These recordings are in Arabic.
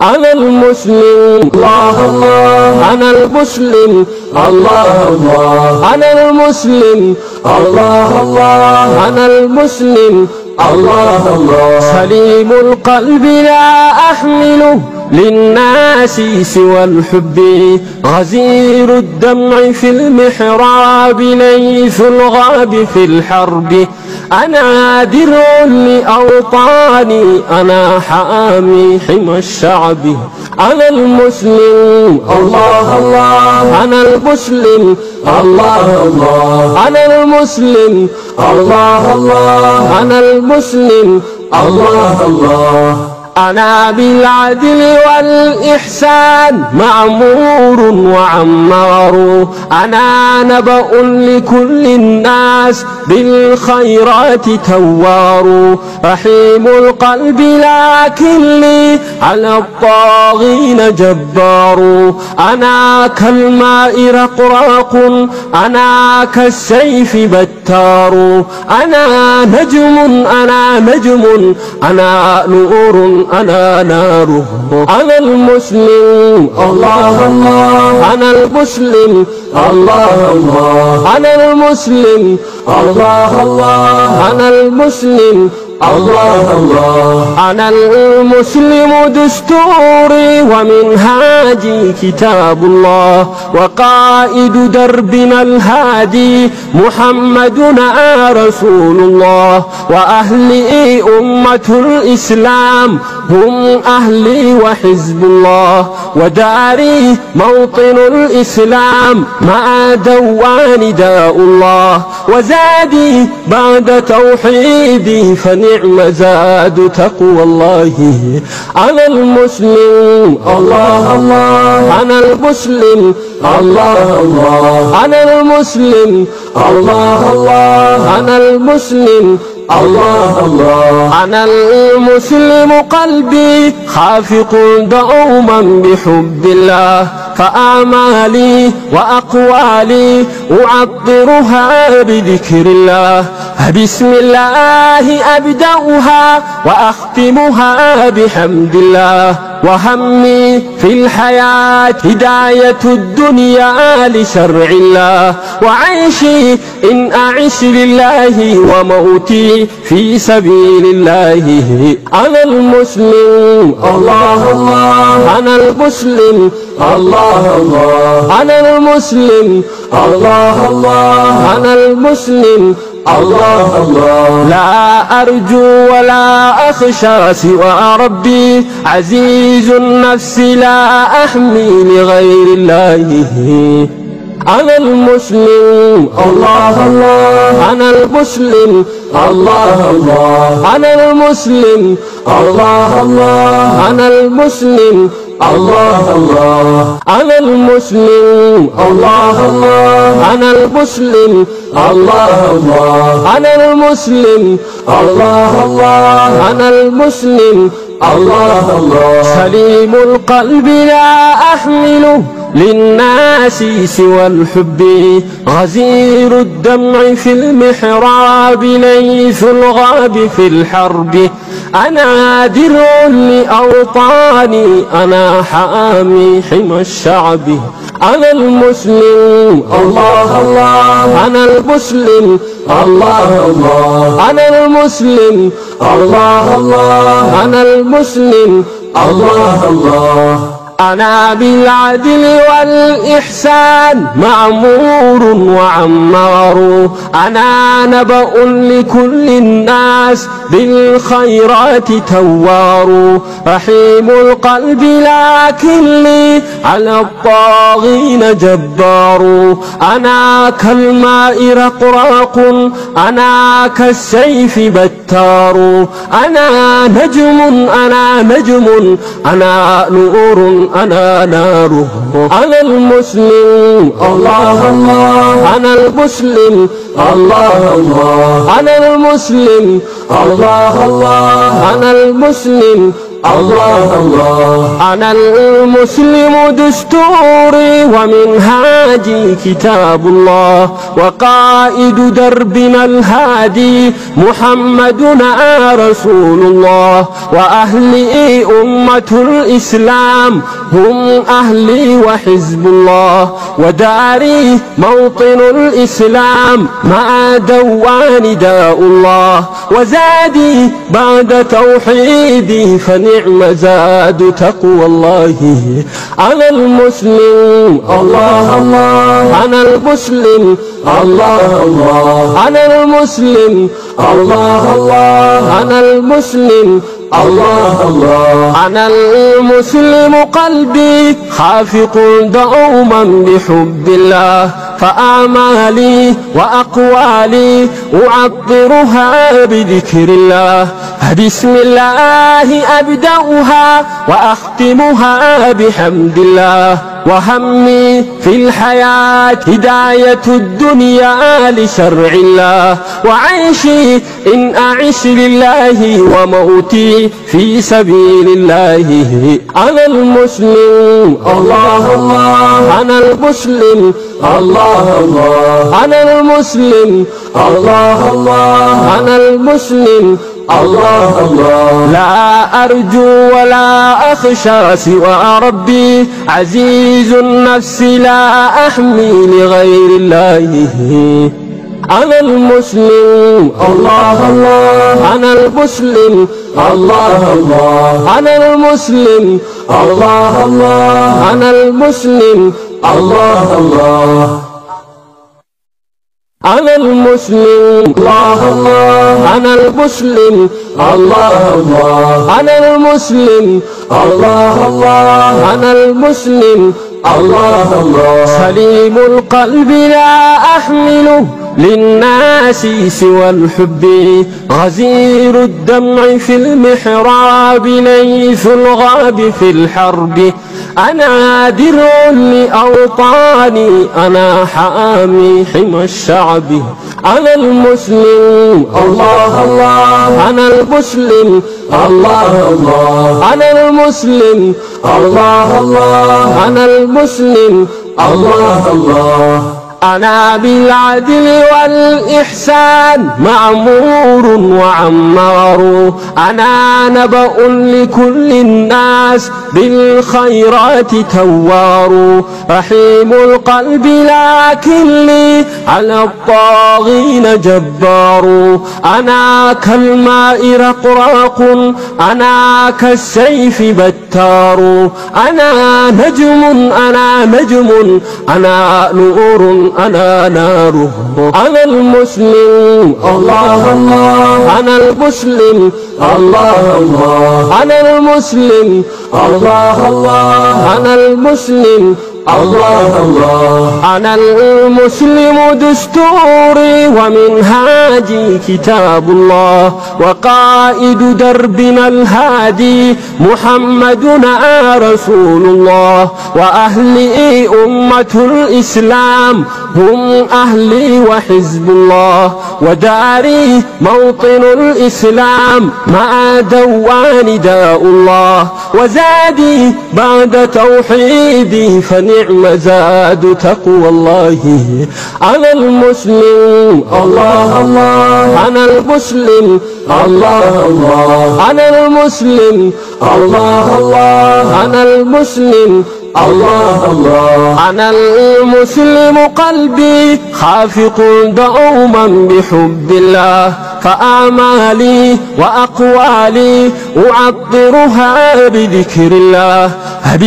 أنا المسلم الله الله، أنا المسلم الله الله، أنا المسلم الله الله، أنا المسلم الله الله. سليم القلب لا أحمله للناس سوى الحب، غزير الدمع في المحراب، ليث الغاب في الحرب. أنا درع لأوطاني، أنا حامي حمى الشعب. أنا المسلم الله الله، أنا المسلم الله الله، أنا المسلم الله الله، أنا المسلم الله الله. أنا بالعدل والإحسان مأمور وعمار، أنا نبأ لكل الناس بالخيرات توار. رحيم القلب لكن لي على الطاغين جبار. أنا كالماء رقراق، أنا كالسيف بتار. أنا نجم أنا نجم، أنا نور أنا ناره. أنا المسلم الله الله، أنا المسلم الله الله، أنا المسلم الله الله، أنا المسلم الله الله. أنا المسلم دستوري ومنهاجي كتاب الله، وقائد دربنا الهادي محمدنا رسول الله. وأهلي أمة الإسلام هم أهلي وحزب الله، وداري موطن الإسلام مع دوان داء الله. وزادي بعد توحيدي فنعم زاد تقوى الله. أنا المسلم الله الله، أنا المسلم الله الله، أنا المسلم الله الله، أنا المسلم الله الله. أنا المسلم قلبي خافق دوما بحب الله، فأعمالي وأقوالي أعطرها بذكر الله. بسم الله أبدأها وأختمها بحمد الله. وهمي في الحياة هداية الدنيا لشرع الله، وعيشي إن أعش لله، وموتي في سبيل الله. أنا المسلم الله الله، أنا المسلم الله الله، أنا المسلم الله الله، أنا المسلم الله الله. لا أرجو ولا أخشى سوى ربي، عزيز النفس لا أحمي لغير الله. أنا المسلم الله الله، أنا المسلم الله الله، أنا المسلم الله الله، أنا المسلم الله الله. أنا المسلم الله الله، أنا المسلم الله الله، أنا المسلم الله الله، أنا المسلم الله الله. سليم القلب لا أحمله للناس سوى الحب، غزير الدمع في المحراب، ليث الغاب في الحرب. أنا درع لأوطاني، أنا حامي حمى الشعب. أنا المسلم الله الله، أنا المسلم الله الله، أنا المسلم الله الله، أنا المسلم الله الله. أنا بالعدل والإحسان مأمور وعمار، أنا نبأ لكل الناس بالخيرات توار. رحيم القلب لكن لي على الطاغين جبار. أنا كالماء رقراق، أنا كالسيف بتار. أنا نجم أنا نجم، أنا نور أنا ناره. أنا المسلم الله الله، أنا المسلم الله الله، أنا المسلم الله الله، أنا المسلم الله الله. أنا المسلم دستوري ومنهاجي كتاب الله، وقائد دربنا الهادي محمدنا رسول الله، وأهلي أمة الإسلام هم أهلي وحزب الله، وداري موطن الإسلام مع دوان داء الله، وزادي بعد توحيدي فنعم زاد تقوى الله. أنا المسلم الله الله. أنا المسلم الله الله. أنا المسلم الله الله. أنا المسلم الله الله. أنا المسلم قلبي خافق دوما بحب الله، فأعمالي وأقوالي أعطرها بذكر الله، بسم الله أبدأها وأختمها بحمد الله، وهمي في الحياة هداية الدنيا لشرع الله، وعيشي إن أعش لله وموتي في سبيل الله. أنا المسلم الله الله. أنا المسلم الله الله. أنا المسلم الله الله. أنا المسلم الله الله. لا أرجو ولا أخشى سوى ربي، عزيز النفس لا أحمي لغير الله. أنا المسلم الله الله. أنا المسلم الله الله. أنا المسلم الله الله. أنا المسلم الله الله. أنا المسلم الله الله. أنا المسلم الله الله. أنا المسلم الله الله. أنا المسلم الله الله. سليم القلب لا أحمله للناس سوى الحب، غزير الدمع في المحراب، ليث الغاب في الحرب. أنا درع لأوطاني، أنا حامي حمى الشعب. أنا المسلم الله الله. أنا المسلم الله الله. أنا المسلم الله الله. أنا المسلم الله الله. أنا بالعدل والإحسان معمور وعمار، أنا نبأ لكل الناس بالخيرات توار، رحيم القلب لكن لي على الطاغين جبار. أنا كالماء رقراق، أنا كالسيف بتار، أنا نجم أنا نجم، أنا نور أنا نار. أنا المسلم الله الله. أنا المسلم الله الله. أنا المسلم الله الله. أنا المسلم الله الله. أنا المسلم دستوري ومنهاجي كتاب الله، وقائد دربنا الهادي محمدنا رسول الله، وأهلي أمة الإسلام هم أهلي وحزب الله، وداري موطن الإسلام مع دوان داء الله، وزادي بعد توحيدي فنعم زاد تقوى الله. أنا المسلم الله الله. أنا المسلم الله الله. أنا المسلم الله الله. أنا المسلم الله الله. أنا المسلم قلبي خافق دوما بحب الله، فأعمالي وأقوالي أعطرها بذكر الله،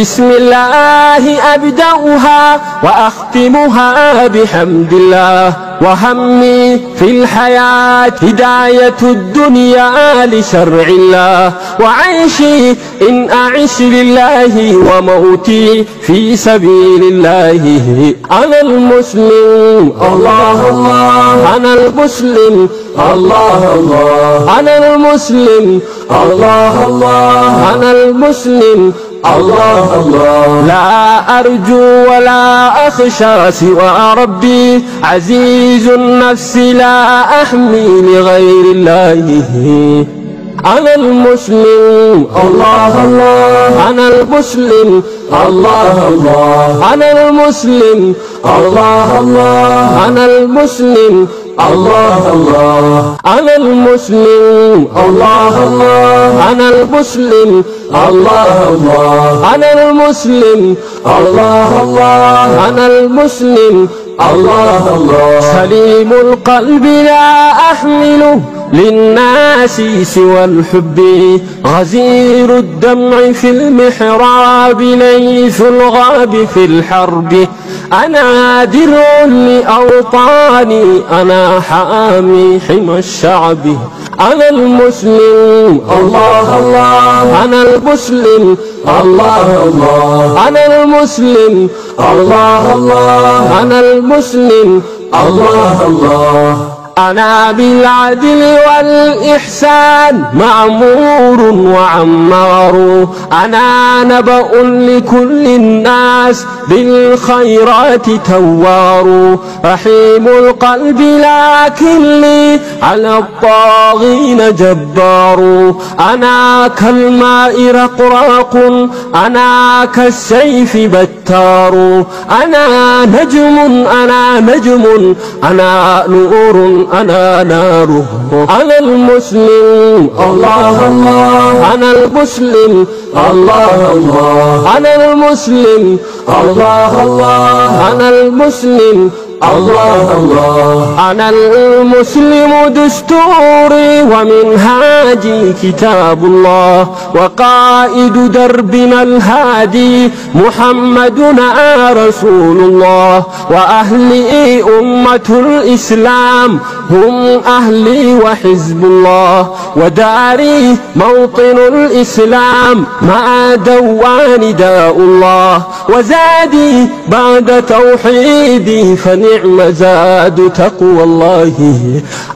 بسم الله أبدأها وأختمها بحمد الله، وهمي في الحياة هداية الدنيا لشرع الله، وعيشي إن أعش لله وموتي في سبيل الله. أنا المسلم الله الله. أنا المسلم الله الله. أنا المسلم الله الله. أنا المسلم الله الله. لا أرجو ولا أخشى سوى ربي، عزيز النفس لا أحمي لغير الله. أنا المسلم الله الله أنا المسلم الله الله أنا المسلم الله الله أنا المسلم الله الله أنا المسلم الله الله أنا المسلم الله الله أنا المسلم الله الله أنا المسلم الله الله سليم القلب لا أحمله للناس سوى الحب غزير الدمع في المحراب ليث الغاب في الحرب أنا درع لأوطاني أنا حامي حمى الشعب أنا المسلم الله الله أنا المسلم الله الله أنا المسلم الله الله أنا المسلم الله الله أنا بالعدل والإحسان معمور وعمار أنا نبأ لكل الناس بالخيرات توار رحيم القلب لكن لي على الطاغين جبار أنا كالماء رقراق أنا كالسيف بتار أنا نجم أنا نور أنا نار أنا المسلم الله الله أنا المسلم الله الله أنا المسلم الله الله أنا المسلم الله الله أنا المسلم دستوري ومنهاجي كتاب الله وقائد دربنا الهادي محمدنا رسول الله وأهلي أمة الإسلام هم أهلي وحزب الله وداري موطن الإسلام مع دوان داء الله وزادي بعد توحيدي فنعم زاد تقوى الله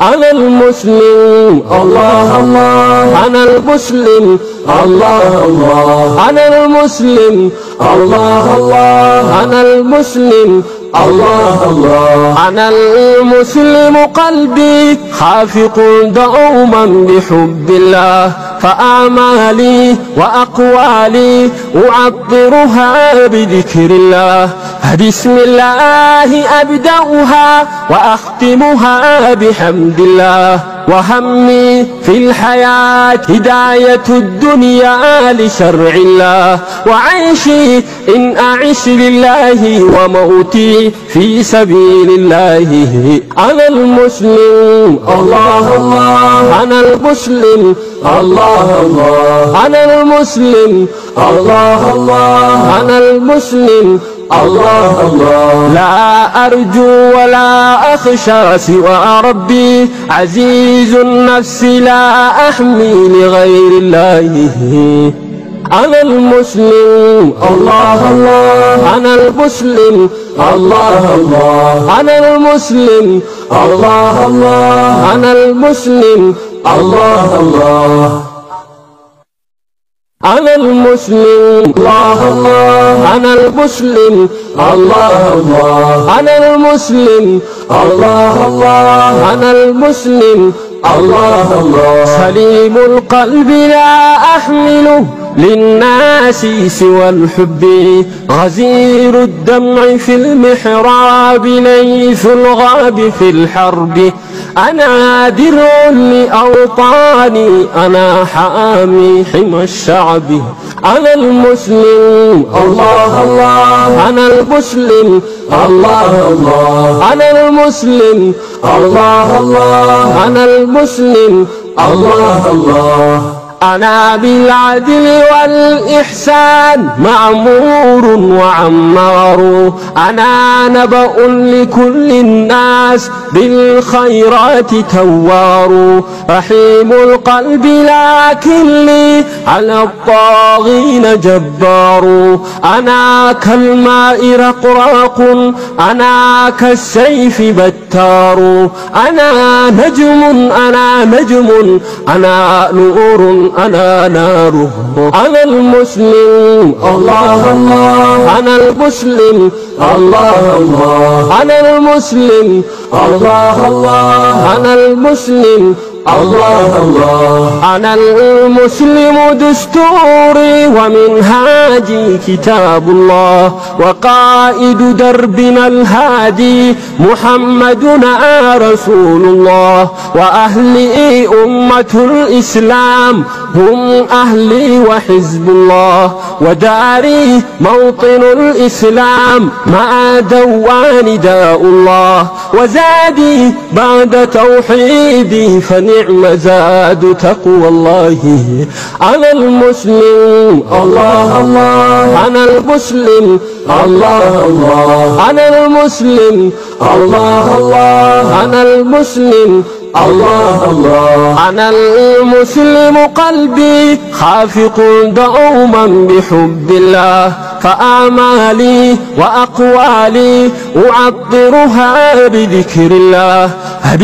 أنا المسلم الله الله أنا المسلم الله الله أنا المسلم الله الله أنا المسلم الله الله أنا المسلم قلبي خافق دوما بحب الله فأعمالي وأقوالي أعطرها بذكر الله بسم الله أبدأها وأختمها بحمد الله وهمي في الحياة هداية الدنيا لشرع الله وعيشي إن أعش لله وموتي في سبيل الله أنا المسلم الله الله أنا المسلم الله الله أنا المسلم الله الله أنا المسلم الله الله لا أرجو ولا أخشى سوى ربي عزيز النفس لا أحمي لغير الله أنا المسلم الله الله أنا المسلم الله الله أنا المسلم الله الله أنا المسلم الله الله أنا المسلم الله الله أنا المسلم الله الله أنا المسلم الله الله أنا المسلم الله الله سليم القلب لا أحمله للناس سوى الحب غزير الدمع في المحراب ليث الغاب في الحرب أنا درع لأوطاني أنا حامي حمى الشعب أنا المسلم الله الله أنا المسلم الله الله أنا المسلم الله الله أنا المسلم الله الله أنا بالعدل والإحسان معمور وعمار أنا نبأ لكل الناس بالخيرات توار رحيم القلب لكن لي على الطاغين جبار أنا كالماء رقراق أنا كالسيف بتار أنا نجم أنا نور أنا نار أنا المسلم الله الله أنا المسلم الله الله أنا المسلم الله الله أنا المسلم الله الله أنا المسلم دستوري ومنهاجي كتاب الله وقائد دربنا الهادي محمدنا رسول الله وأهلي أمة الإسلام هم أهلي وحزب الله وداري موطن الإسلام مع دوان داء الله وزادي بعد توحيدي فنعم زاد تقوى الله أنا المسلم الله الله أنا المسلم الله الله أنا المسلم الله الله أنا المسلم الله الله أنا المسلم قلبي خافق دوما بحب الله فأعمالي وأقوالي أعطرها بذكر الله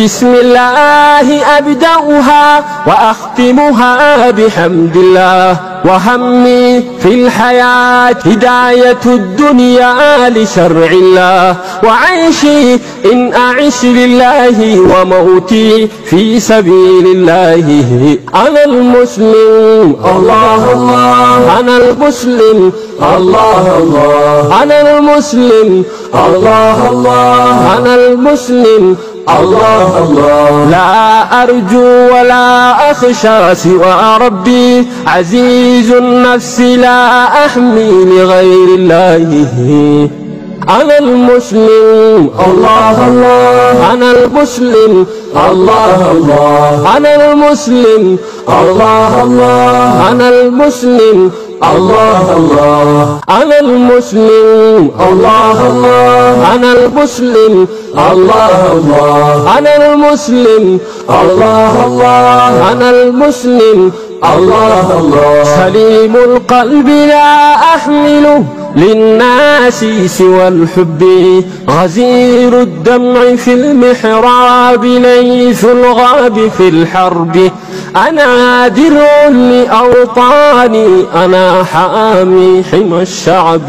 بسم الله أبدأها وأختمها بحمد الله وهمي في الحياة هداية الدنيا لشرع الله وعيشي إن أعش لله وموتي في سبيل الله أنا المسلم الله الله أنا المسلم الله الله أنا المسلم الله الله أنا المسلم الله الله لا أرجو ولا أخشى سوى ربي عزيز النفس لا أحمي لغير الله أنا المسلم الله الله أنا المسلم الله الله أنا المسلم الله الله أنا المسلم الله الله أنا المسلم الله الله أنا المسلم الله الله أنا المسلم الله الله أنا المسلم الله الله سليم القلب لا أحمله للناس سوى الحب غزير الدمع في المحراب ليث الغاب في الحرب أنا درع لأوطاني أنا حامي حمى الشعب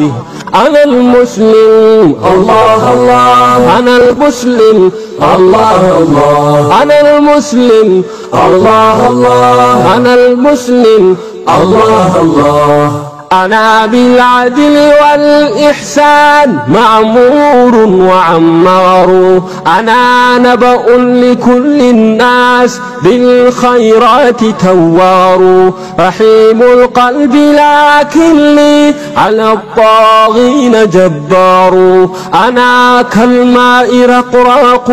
أنا المسلم الله الله أنا المسلم الله الله أنا المسلم الله الله أنا المسلم الله الله أنا بالعدل والإحسان معمور وعمار أنا نبأ لكل الناس بالخيرات توار رحيم القلب لكن لي على الطاغين جبار أنا كالماء رقراق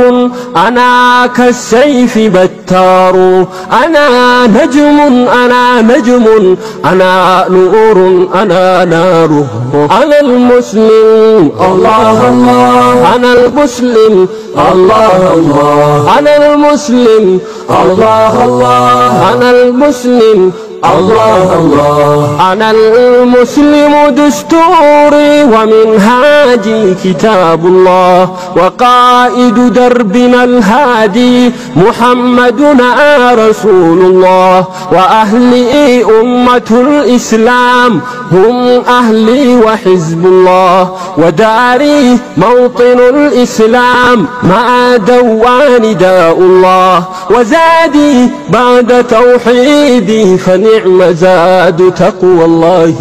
أنا كالسيف بتار أنا نجم أنا نور أنا نار أنا المسلم الله الله أنا المسلم الله الله أنا المسلم الله الله أنا المسلم الله الله أنا المسلم دستوري ومنهاجي كتاب الله وقائد دربنا الهادي محمدنا رسول الله وأهلي أمة الإسلام هم أهلي وحزب الله وداري موطن الإسلام مع دوان داء الله وزادي بعد توحيدي فنعم زاد تقوى الله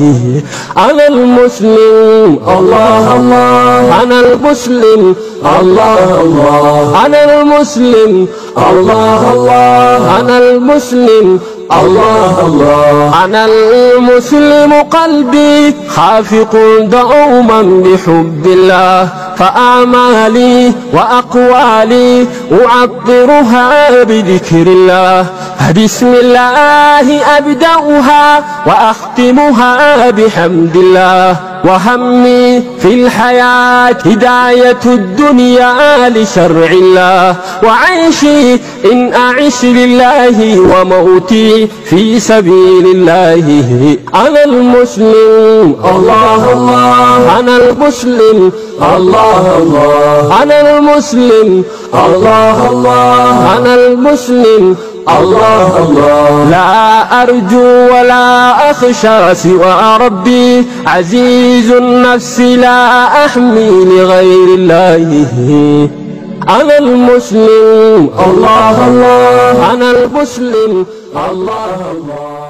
أنا المسلم الله الله أنا المسلم الله الله أنا المسلم الله الله أنا المسلم الله الله أنا المسلم قلبي خافق دوما بحب الله فأعمالي وأقوالي أعطرها بذكر الله بسم الله أبدأها وأختمها بحمد الله وهمي في الحياة هداية الدنيا لشرع الله وعيشي إن أعش لله وموتي في سبيل الله أنا المسلم الله الله أنا المسلم الله الله أنا المسلم الله الله أنا المسلم الله الله لا أرجو ولا أخشى سوى ربي عزيز النفس لا أحمي لغير الله أنا المسلم الله الله أنا المسلم الله الله